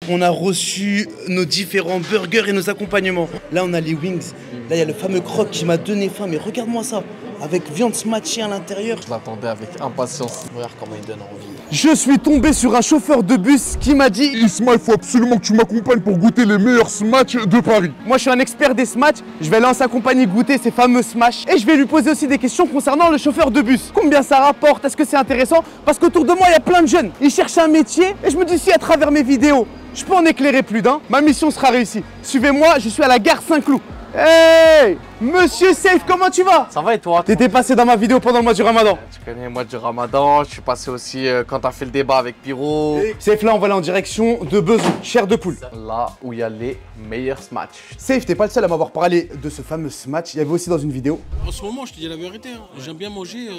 on a reçu nos différents burgers et nos accompagnements. Là, on a les wings. Là, il y a le fameux croque qui m'a donné faim. Mais regarde-moi ça, avec viande smatchée à l'intérieur. Je l'attendais avec impatience. Regarde comment il donne envie. Je suis tombé sur un chauffeur de bus qui m'a dit: Isma, il faut absolument que tu m'accompagnes pour goûter les meilleurs smash de Paris. moi, je suis un expert des smash. Je vais aller en sa compagnie goûter ces fameux smash. Et je vais lui poser aussi des questions concernant le chauffeur de bus. Combien ça rapporte? Est-ce que c'est intéressant? Parce qu'autour de moi, il y a plein de jeunes. Ils cherchent un métier. Et je me dis, si à travers mes vidéos, je peux en éclairer plus d'un, ma mission sera réussie. Suivez-moi, je suis à la gare Saint-Cloud. Hey, Monsieur Safe, comment tu vas? Ça va et toi? T'étais passé dans ma vidéo pendant le mois du Ramadan. Tu connais le mois du Ramadan, je suis passé aussi quand t'as fait le débat avec Pyro. Safe, là, on va aller en direction de Besançon, chair de poule. Là où il y a les meilleurs smash. Safe, t'es pas le seul à m'avoir parlé de ce fameux smash. Il y avait aussi dans une vidéo. En ce moment, je te dis la vérité, hein, j'aime bien manger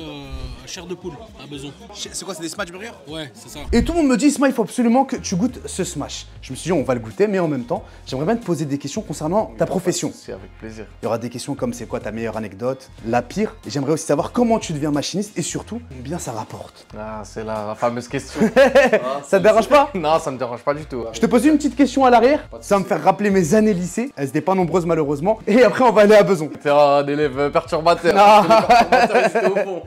chair de poule à Besançon. C'est quoi, c'est des smash burgers? Ouais, c'est ça. Et tout le monde me dit, Isma, il faut absolument que tu goûtes ce smash. Je me suis dit, on va le goûter, mais en même temps, j'aimerais bien te poser des questions concernant ta profession. C'est avec plaisir. Il y aura des questions comme c'est quoi ta meilleure anecdote, la pire. Et j'aimerais aussi savoir comment tu deviens machiniste et surtout, combien ça rapporte. Ah, c'est la fameuse question. Ça te dérange pas? Non, ça me dérange pas du tout. Je te pose une petite question à l'arrière, ça va me faire rappeler mes années lycée. Elles n'étaient pas nombreuses malheureusement. Et après, on va aller à Besançon. T'es un élève perturbateur. Ah. Les perturbateurs, ils étaient au fond.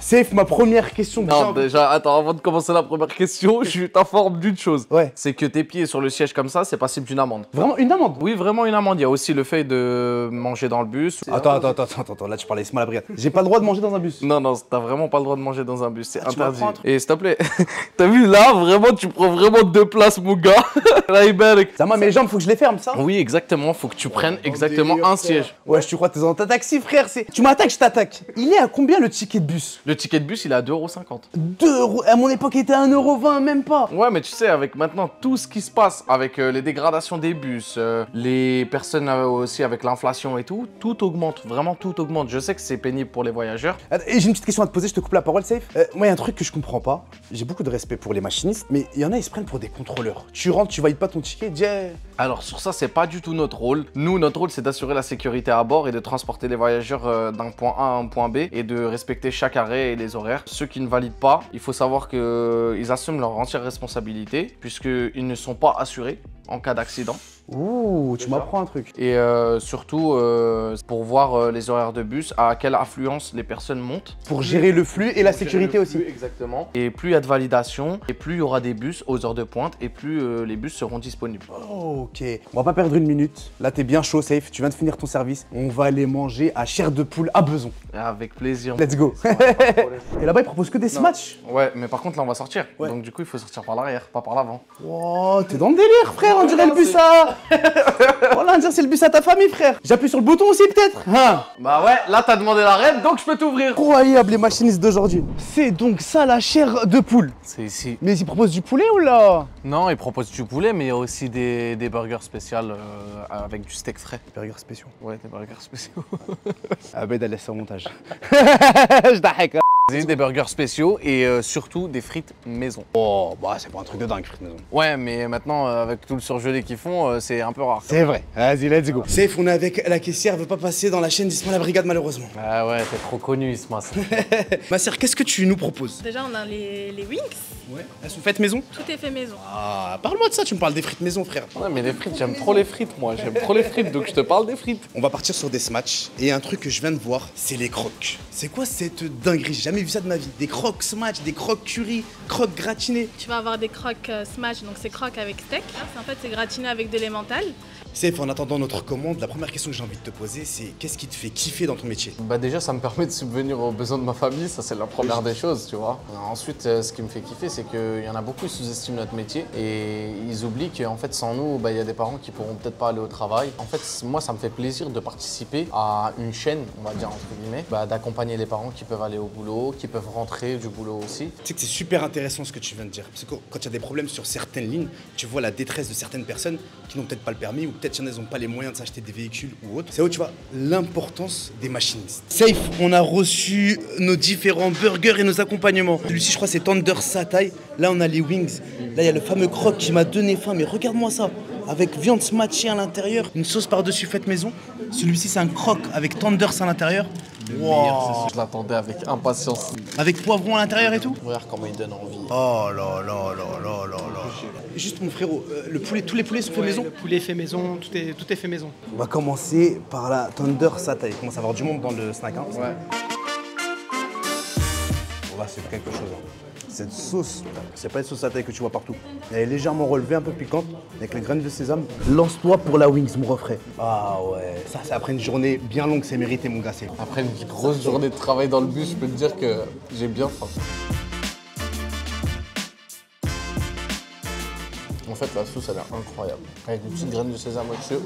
Safe, ma première question. Non, déjà, attends, avant de commencer la première question, je t'informe d'une chose. Ouais. C'est que tes pieds sur le siège comme ça, c'est passible d'une amende. Vraiment une amende? Oui, vraiment une amende. Il y a aussi le fait de manger dans le bus. Attends, là tu parlais Isma la brigade. J'ai pas le droit de manger dans un bus. Non, t'as vraiment pas le droit de manger dans un bus, c'est tu interdit. m'apprends un truc. Et s'il te plaît, t'as vu là, vraiment, tu prends vraiment 2 places, mon gars. Là, il belle. Ça, moi, mes jambes, faut que je les ferme, ça? Oui, exactement, faut que tu prennes exactement délire, un frère. siège. Ouais, tu crois que t'es dans ta taxi, frère? Tu m'attaques, je t'attaque. Il est à combien le ticket de bus? Le ticket de bus, il est à 2,50 €. 2 euros. À mon époque, il était à 1,20 €, même pas. Ouais, mais tu sais, avec maintenant tout ce qui se passe, avec les dégradations des bus, les personnes aussi avec l'inflation et tout augmente, vraiment tout augmente. Je sais que c'est pénible pour les voyageurs. Et j'ai une petite question à te poser, je te coupe la parole, Safe. Moi, il y a un truc que je comprends pas. J'ai beaucoup de respect pour les machinistes, mais il y en a, ils se prennent pour des contrôleurs. Tu rentres, tu valides pas ton ticket, dis. Alors sur ça, c'est pas du tout notre rôle. Nous, notre rôle, c'est d'assurer la sécurité à bord et de transporter les voyageurs d'un point A à un point B et de respecter chaque arrêt et les horaires. Ceux qui ne valident pas, il faut savoir qu'ils assument leur entière responsabilité puisqu'ils ne sont pas assurés en cas d'accident. Ouh, tu m'apprends un truc. Et surtout pour voir les horaires de bus, à quelle affluence les personnes montent. Pour gérer le flux et la sécurité aussi. Exactement. Et plus il y a de validation, et plus il y aura des bus aux heures de pointe, et plus les bus seront disponibles. Ok, on va pas perdre une minute. Là, t'es bien chaud, Safe. Tu viens de finir ton service. On va aller manger à chair de poule à Besançon. Avec plaisir. Let's go. Et là-bas, ils proposent que des smash. Ouais, mais par contre là on va sortir. Ouais. Donc du coup il faut sortir par l'arrière, pas par l'avant. Oh, t'es dans le délire, frère. On dirait le bus à. Voilà, on dirait c'est le bus à ta famille, frère. J'appuie sur le bouton aussi, peut-être. Hein? Bah ouais, là t'as demandé l'arrêt, donc je peux t'ouvrir. Incroyable, les machinistes d'aujourd'hui. C'est donc ça la chair de poule. C'est ici. Mais ils proposent du poulet ou là? Non, ils proposent du poulet, mais il y a aussi des burgers spéciaux avec du steak frais. Burgers spéciaux. Ouais, des burgers spéciaux. Ah ben, laisse ça au montage. Je t'arrête. Des burgers spéciaux et surtout des frites maison. Oh, bah c'est pas un truc de dingue, frites maison. Ouais, mais maintenant avec tout le surgelé qu'ils font, c'est un peu rare. C'est vrai. Vas-y, let's go. Safe, on est avec la caissière, elle veut pas passer dans la chaîne d'Isma la brigade malheureusement. Ah ouais, t'es trop connu, Isma. Ma sœur, qu'est-ce que tu nous proposes? Déjà, on a les wings. Ouais. Elles sont faites maison? Tout est fait maison. Ah, parle-moi de ça, tu me parles des frites maison, frère. Ouais, mais les frites, j'aime trop les frites, moi. J'aime trop les frites, donc je te parle des frites. On va partir sur des smatchs et un truc que je viens de voir, c'est les crocs. C'est quoi cette dinguerie? J'ai jamais vu ça de ma vie. Des crocs smash, des crocs curry, crocs gratinés. Tu vas avoir des crocs smash, donc c'est crocs avec steak. En fait, c'est gratiné avec de l'emmental. Safe, en attendant notre commande, la première question que j'ai envie de te poser, c'est qu'est-ce qui te fait kiffer dans ton métier? Bah déjà, ça me permet de subvenir aux besoins de ma famille, ça c'est la première des choses, tu vois. Ensuite, ce qui me fait kiffer, c'est qu'il y en a beaucoup qui sous-estiment notre métier et ils oublient qu'en fait, sans nous, bah, y a des parents qui pourront peut-être pas aller au travail. En fait, moi, ça me fait plaisir de participer à une chaîne, on va dire entre guillemets, bah, d'accompagner les parents qui peuvent aller au boulot, qui peuvent rentrer du boulot aussi. Tu sais que c'est super intéressant ce que tu viens de dire. Parce que quand il y a des problèmes sur certaines lignes, tu vois la détresse de certaines personnes qui n'ont peut-être pas le permis ou peut-être qu'ils n'ont pas les moyens de s'acheter des véhicules ou autre. C'est où tu vois l'importance des machinistes. Safe, on a reçu nos différents burgers et nos accompagnements. Celui-ci, je crois, c'est Tender Satay. Là, on a les wings. Là, il y a le fameux croque qui m'a donné faim. Mais regarde-moi ça. Avec viande smatchée à l'intérieur, une sauce par-dessus faite maison. Celui-ci, c'est un croque avec tenders à l'intérieur. Wow. Je l'attendais avec impatience. Avec poivron à l'intérieur et tout. Regarde comment il donne envie. Oh là là là là là là. juste mon frérot, tous les poulets sont faits maison? Le poulet fait maison, tout est fait maison. On va commencer par la Thunder Satay. Il commence à avoir du monde dans le snack. Hein. Ouais. Bon, là, c'est quelque chose. Hein. Cette sauce, c'est pas une sauce satay que tu vois partout. Elle est légèrement relevée, un peu piquante, avec les graines de sésame. Lance-toi pour la wings, mon refrain. Ah ouais, ça c'est après une journée bien longue, c'est mérité, mon gars. Après une grosse journée de travail dans le bus, je peux te dire que j'ai bien faim. En fait, la sauce, elle est incroyable. Avec des petites graines de sésame au-dessus,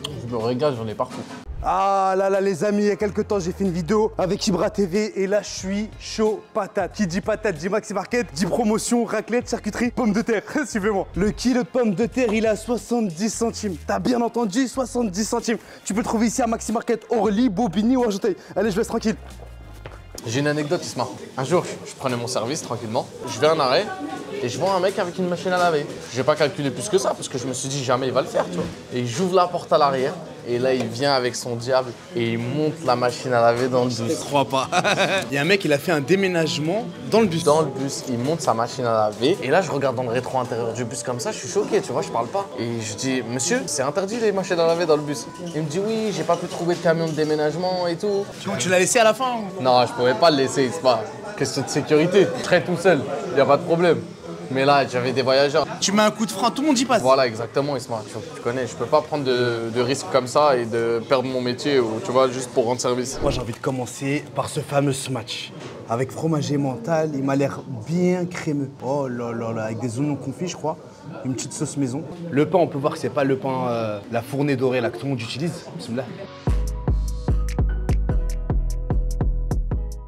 je me régale, j'en ai partout. Ah là là les amis, il y a quelques temps j'ai fait une vidéo avec Ibra TV et là je suis chaud patate. Qui dit patate dit Maxi Market, dit promotion, raclette, charcuterie, pommes de terre. Suivez-moi. Le kilo de pommes de terre il est à 70 centimes. T'as bien entendu, 70 centimes. Tu peux le trouver ici à Maxi Market, Orly, Bobigny ou Argenteuil. Allez, je laisse tranquille. J'ai une anecdote, Isma. Un jour, je prenais mon service tranquillement, je vais à un arrêt et je vois un mec avec une machine à laver. J'ai pas calculé plus que ça parce que je me suis dit jamais il va le faire, tu vois. Et j'ouvre la porte à l'arrière et là il vient avec son diable et il monte la machine à laver dans le bus. Je crois pas. Il y a un mec, il a fait un déménagement dans le bus. Dans le bus, il monte sa machine à laver et là je regarde dans le rétro intérieur du bus comme ça, je suis choqué, tu vois, je parle pas. Et je dis monsieur, c'est interdit les machines à laver dans le bus. Il me dit oui, j'ai pas pu trouver de camion de déménagement et tout. Tu l'as laissé à la fin? Non, je pouvais pas le laisser, c'est pas question de sécurité. Je serai tout seul, y a pas de problème. Mais là, j'avais des voyageurs. Tu mets un coup de frein, tout le monde y passe. Voilà, exactement, Isma. Tu connais, je peux pas prendre de risques comme ça et de perdre mon métier, ou, tu vois, juste pour rendre service. Moi, j'ai envie de commencer par ce fameux smash. Avec fromage emmental, il m'a l'air bien crémeux. Oh là là là, avec des oignons confits, je crois. Une petite sauce maison. Le pain, on peut voir que c'est pas le pain, la fournée dorée là, que tout le monde utilise. Bismillah.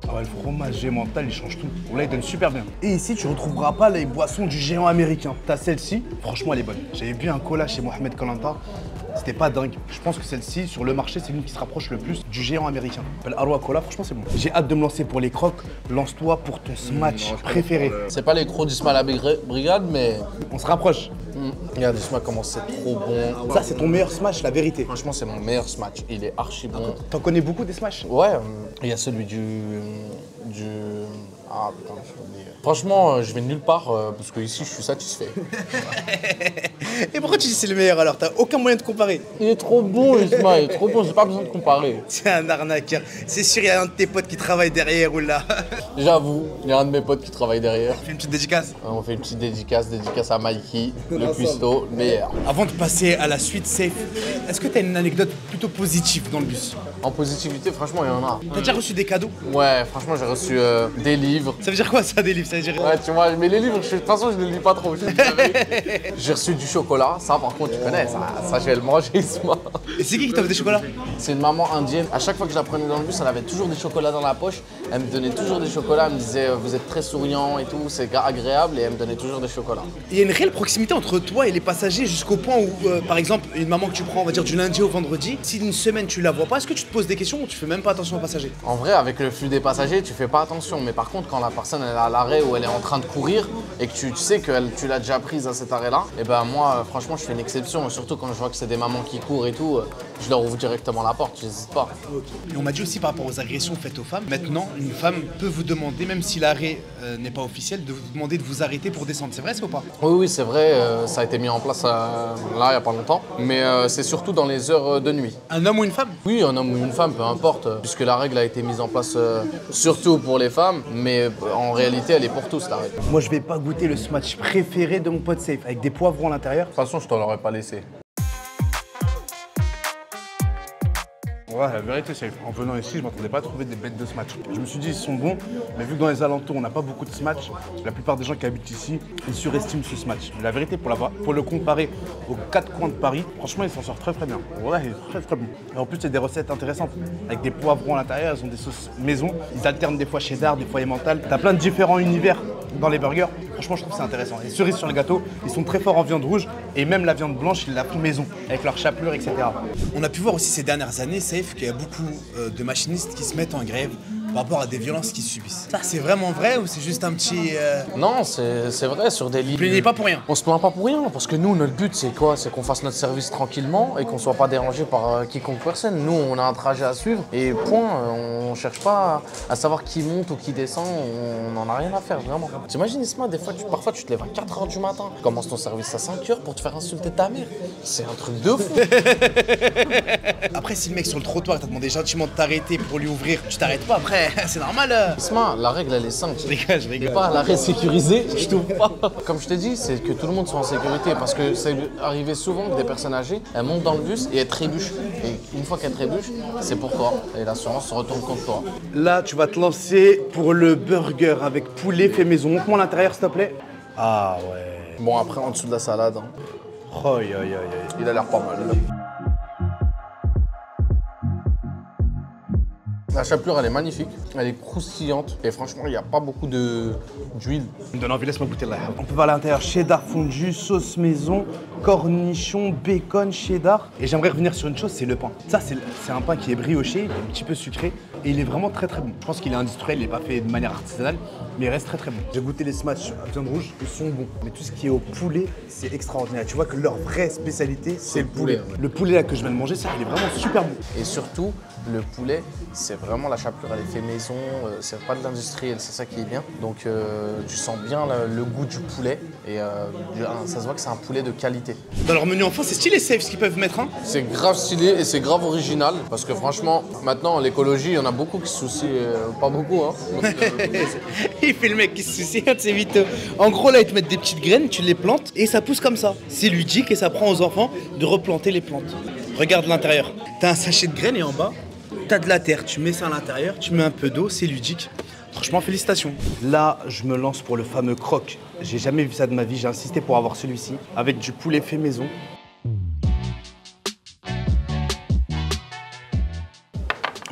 Ah ouais, le fromage emmental, il change tout. Là, il donne super bien. Et ici, tu retrouveras pas les boissons du géant américain. T'as celle-ci, franchement, elle est bonne. J'avais bu un cola chez Mohamed Kalanta. C'était pas dingue. Je pense que celle-ci, sur le marché, c'est l'une qui se rapproche le plus du géant américain. Elle s'appelle Arwa Cola, franchement, c'est bon. J'ai hâte de me lancer pour les crocs. Lance-toi pour ton smash préféré. C'est pas les crocs d'Isma la Brigade, mais. On se rapproche. Regarde, Isma, comment c'est trop bon. Ça, c'est ton meilleur smash, la vérité. Franchement, c'est mon meilleur smash. Il est archi bon. T'en connais beaucoup des smashs? Ouais, il y a celui du. Ah putain, j'ai oublié. Franchement, je vais nulle part parce que ici, je suis satisfait. Et pourquoi tu dis c'est le meilleur alors? T'as aucun moyen de comparer. Il est trop bon, Isma, il est trop bon, j'ai pas besoin de comparer. C'est un arnaqueur. C'est sûr, il y a un de tes potes qui travaille derrière ou là. J'avoue, il y a un de mes potes qui travaille derrière. Fais une petite dédicace. On fait une petite dédicace à Mikey, le cuistot, le meilleur. Avant de passer à la suite, Safe, est-ce que t'as une anecdote plutôt positive dans le bus? En positivité, franchement, il y en a. T'as déjà reçu des cadeaux? Ouais, franchement, j'ai reçu des livres. Ça veut dire quoi ça, des livres? Ça veut dire... Ouais, tu vois, mais les livres, de toute façon, je ne les lis pas trop. J'ai reçu du chocolat, ça par contre, tu connais, ça je vais le manger, Isma. Et c'est qui t'offre des chocolats? C'est une maman indienne. À chaque fois que je la prenais dans le bus, elle avait toujours des chocolats dans la poche. Elle me donnait toujours des chocolats, elle me disait vous êtes très souriant et tout, c'est agréable, et elle me donnait toujours des chocolats. Il y a une réelle proximité entre toi et les passagers jusqu'au point où, par exemple, une maman que tu prends, on va dire du lundi au vendredi, si une semaine tu la vois pas, est-ce que tu te poses des questions ou tu fais même pas attention aux passagers? En vrai, avec le flux des passagers, tu fais pas attention. Mais par contre, quand la personne elle est à l'arrêt ou elle est en train de courir et que tu sais que tu l'as déjà prise à cet arrêt-là, et ben moi, franchement, je fais une exception. Surtout quand je vois que c'est des mamans qui courent et tout, je leur ouvre directement la porte, j'hésite pas. Et on m'a dit aussi par rapport aux agressions faites aux femmes, maintenant, une femme peut vous demander, même si l'arrêt n'est pas officiel, de vous demander de vous arrêter pour descendre. C'est vrai, c'est ou pas? Oui, c'est vrai, ça a été mis en place là, il y a pas longtemps. Mais c'est surtout dans les heures de nuit. Un homme ou une femme? Oui, un homme ou une femme, peu importe, puisque la règle a été mise en place surtout pour les femmes, mais en réalité, elle est pour tous, la règle. Moi, je vais pas goûter le smash préféré de mon pote Safe, avec des poivrons à l'intérieur. De toute façon, je t'en l'aurais pas laissé. Ouais, la vérité, c'est en venant ici, je m'attendais pas à trouver des bêtes de smash. Je me suis dit, ils sont bons, mais vu que dans les alentours, on n'a pas beaucoup de smash, la plupart des gens qui habitent ici, ils surestiment ce smash. Mais la vérité, pour le comparer aux 4 coins de Paris, franchement, il s'en sort très très bien. Ouais, il est très très bon. Et en plus, c'est des recettes intéressantes. Avec des poivrons à l'intérieur, ils ont des sauces maison. Ils alternent des fois cheddar, des fois emmental. T'as plein de différents univers dans les burgers. Franchement, je trouve que c'est intéressant. Et cerise sur le gâteau, ils sont très forts en viande rouge. Et même la viande blanche, ils la font maison, avec leur chapelure, etc. On a pu voir aussi ces dernières années, Safe, qu'il y a beaucoup de machinistes qui se mettent en grève par rapport à des violences qu'ils subissent. Ça, c'est vraiment vrai ou c'est juste un petit... Non, c'est vrai, sur des lignes. Vous plaignez pas pour rien? On se plaint pas pour rien, parce que nous, notre but, c'est quoi? C'est qu'on fasse notre service tranquillement et qu'on soit pas dérangé par quiconque personne. Nous, on a un trajet à suivre et point. On cherche pas à savoir qui monte ou qui descend. On n'en a rien à faire, vraiment. T'imagines, Isma, des fois, parfois, tu te lèves à 4h du matin. Tu commences ton service à 5h pour te faire insulter ta mère. C'est un truc de fou. Après, si le mec sur le trottoir t'a demandé gentiment de t'arrêter pour lui ouvrir, tu t'arrêtes pas après, c'est normal. Isma, la règle, elle est simple. Je rigole, je rigole. Et pas à l'arrêt sécurisé, je t'ouvre pas. Comme je t'ai dit, c'est que tout le monde soit en sécurité parce que c'est arrivé souvent que des personnes âgées, elles montent dans le bus et elles trébuchent. Et une fois qu'elles trébuchent, c'est pour toi. Et l'assurance se retourne contre toi. Là, tu vas te lancer pour le burger avec poulet fait maison. Montre-moi l'intérieur, s'il te plaît. Ah ouais. Bon, après, en dessous de la salade, hein, Oh, aïe, aïe, aïe. il a l'air pas mal. La chapelure, elle est magnifique, elle est croustillante et franchement, il n'y a pas beaucoup d'huile. Me donne envie, laisse-moi goûter là. On peut voir à l'intérieur cheddar fondu, sauce maison, cornichon, bacon, cheddar. Et j'aimerais revenir sur une chose, c'est le pain. Ça, c'est un pain qui est brioché, un petit peu sucré et il est vraiment très très bon. Je pense qu'il est industriel, il n'est pas fait de manière artisanale, mais il reste très très bon. J'ai goûté les smash à viande rouge, ils sont bons. Mais tout ce qui est au poulet, c'est extraordinaire. Tu vois que leur vraie spécialité, c'est le poulet. ouais. Le poulet là que je viens de manger, ça, il est vraiment super bon. Et surtout, le poulet, c'est vraiment la chapelure, elle est fait maison, c'est pas de l'industriel, c'est ça qui est bien. Donc tu sens bien le goût du poulet et ça se voit que c'est un poulet de qualité. Dans leur menu enfant, c'est stylé safe ce qu'ils peuvent mettre, hein. C'est grave stylé et c'est grave original parce que franchement, maintenant, l'écologie, il y en a beaucoup qui se soucient, pas beaucoup, hein. Il fait le mec qui se soucie, c'est vite. En gros, là, ils te mettent des petites graines, tu les plantes et ça pousse comme ça. C'est ludique et ça prend aux enfants de replanter les plantes. Regarde l'intérieur. T'as un sachet de graines et en bas, t'as de la terre. Tu mets ça à l'intérieur, tu mets un peu d'eau, c'est ludique. Franchement, félicitations. Là, je me lance pour le fameux croque. J'ai jamais vu ça de ma vie, j'ai insisté pour avoir celui-ci. Avec du poulet fait maison.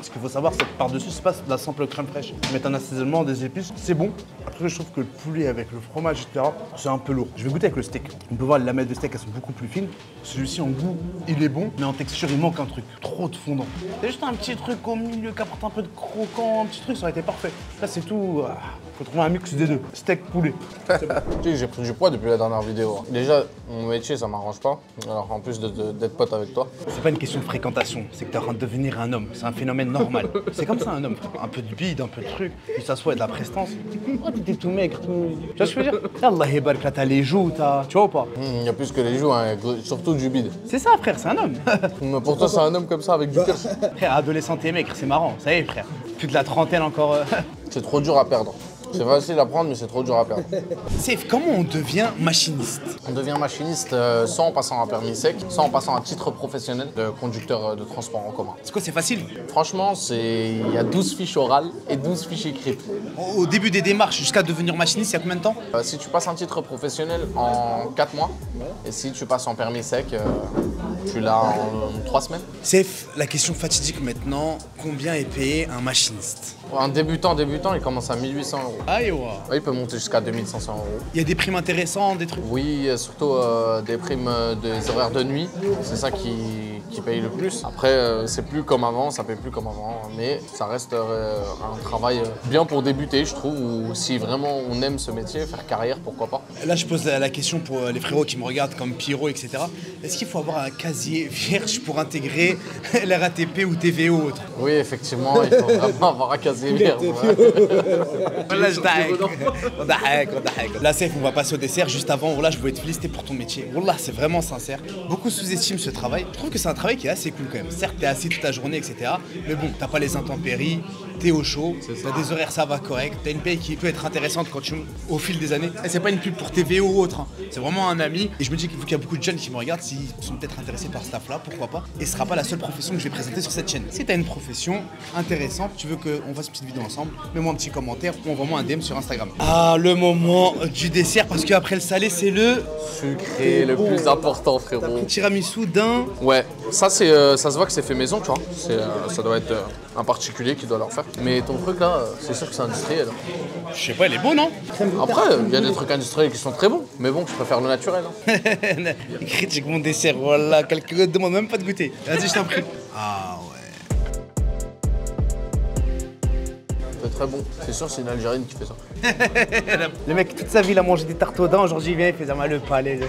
Ce qu'il faut savoir, c'est que par-dessus, c'est pas de la simple crème fraîche. Ils mettent un assaisonnement, des épices, c'est bon. Après, je trouve que le poulet avec le fromage, etc., c'est un peu lourd. Je vais goûter avec le steak. On peut voir les lamelles de steak, elles sont beaucoup plus fines. Celui-ci, en goût, il est bon, mais en texture, il manque un truc. Trop de fondant. C'est juste un petit truc au milieu qui apporte un peu de croquant, un petit truc, ça aurait été parfait. Là, c'est tout. Faut trouver un mix des deux. Steak, poulet. Tu sais, j'ai pris du poids depuis la dernière vidéo. Déjà, mon métier, ça m'arrange pas. Alors en plus d'être pote avec toi. C'est pas une question de fréquentation, c'est que t'es en train de devenir un homme. C'est un phénomène normal. C'est comme ça un homme. Un peu de bide, un peu de truc, puis ça soit de la prestance. Oh, t'étais tout maigre, tout. Tu vois ce que je veux dire? Allah yabarak, là t'as les joues, t'as. Tu vois ou pas? Il y a plus que les joues, hein, surtout du bide. C'est ça, frère, c'est un homme. Mais pour toi, c'est un homme comme ça avec du cœur. Frère, adolescent t'es maigre, c'est marrant. Ça y est, frère. Plus de la trentaine encore. C'est trop dur à perdre. C'est facile à prendre, mais c'est trop dur à perdre. Safe, comment on devient machiniste? On devient machiniste soit en passant un permis sec, soit en passant un titre professionnel de conducteur de transport en commun. C'est quoi, c'est facile? Franchement, il y a 12 fiches orales et 12 fiches écrites. Au début des démarches, jusqu'à devenir machiniste, il y a combien de temps? Si tu passes un titre professionnel en 4 mois, et si tu passes en permis sec, tu l'as en 3 semaines. Safe, la question fatidique maintenant, combien est payé un machiniste? Un débutant, il commence à 1 800 €. Aïe, ouais. Il peut monter jusqu'à 2 500 €. Il y a des primes intéressantes, des trucs. Oui, surtout des primes des horaires de nuit, c'est ça qui paye le plus. Après, c'est plus comme avant, ça paye plus comme avant, mais ça reste un travail bien pour débuter, je trouve, ou si vraiment on aime ce métier, faire carrière, pourquoi pas. Là, je pose la question pour les frérots qui me regardent comme Pierrot, etc. Est-ce qu'il faut avoir un casier vierge pour intégrer l'RATP ou TVO ou autre? Oui, effectivement, il faut vraiment avoir un casier vierge. Là, je Là, Safe, on va passer au dessert. Juste avant, là, je voulais te féliciter pour ton métier. Wallah, c'est vraiment sincère. Beaucoup sous-estiment ce travail. Je trouve que c'est un travail qui est assez cool quand même. Certes, t'es assis toute la journée, etc. Mais bon, t'as pas les intempéries, t'es au chaud, t'as des horaires, ça va correct. T'as une paye qui peut être intéressante quand tu au fil des années. Et c'est pas une pub pour TVO ou autre, hein. C'est vraiment un ami. Et je me dis qu'il y a beaucoup de jeunes qui me regardent, s'ils sont peut-être intéressés par ce taf-là, pourquoi pas. Et ce sera pas la seule profession que je vais présenter sur cette chaîne. Si t'as une profession intéressante, tu veux qu'on fasse une petite vidéo ensemble, mets-moi un petit commentaire ou envoie-moi un DM sur Instagram. Ah, le moment du dessert, parce qu'après le salé, c'est le Sucré, le plus important, frérot. tiramisu d'un. Ouais, ça ça se voit que c'est fait maison, tu vois. Ça doit être un particulier qui doit leur faire. Mais ton truc là, c'est sûr que c'est industriel. Je sais pas, elle est bonne, non? Après, il y a des trucs industriels qui sont très bons, mais bon, je préfère le naturel. Hein. Il critique mon dessert, voilà, quelqu'un ne demande même pas de goûter. Vas-y, je t'en prie. Ah ouais. C'est très bon. C'est sûr, c'est une Algérienne qui fait ça. Le mec, toute sa vie, il a mangé des tartes aux dents. Aujourd'hui, il vient, il fait mal le palais.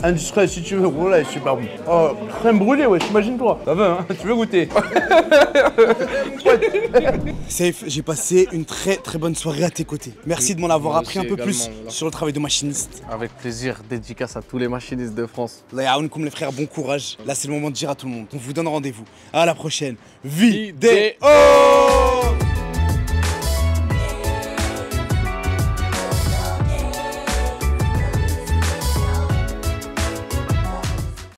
Industriel, si tu veux, gros, là, il est super bon. Oh, crème brûlée, ouais, imagine-toi. Ça va, hein, tu veux goûter? Safe, j'ai passé une très bonne soirée à tes côtés. Merci de m'en avoir appris un peu plus sur le travail de machiniste. Avec plaisir, dédicace à tous les machinistes de France. Là, yaounkoum les frères, bon courage. Là, c'est le moment de dire à tout le monde. On vous donne rendez-vous. À la prochaine vidéo.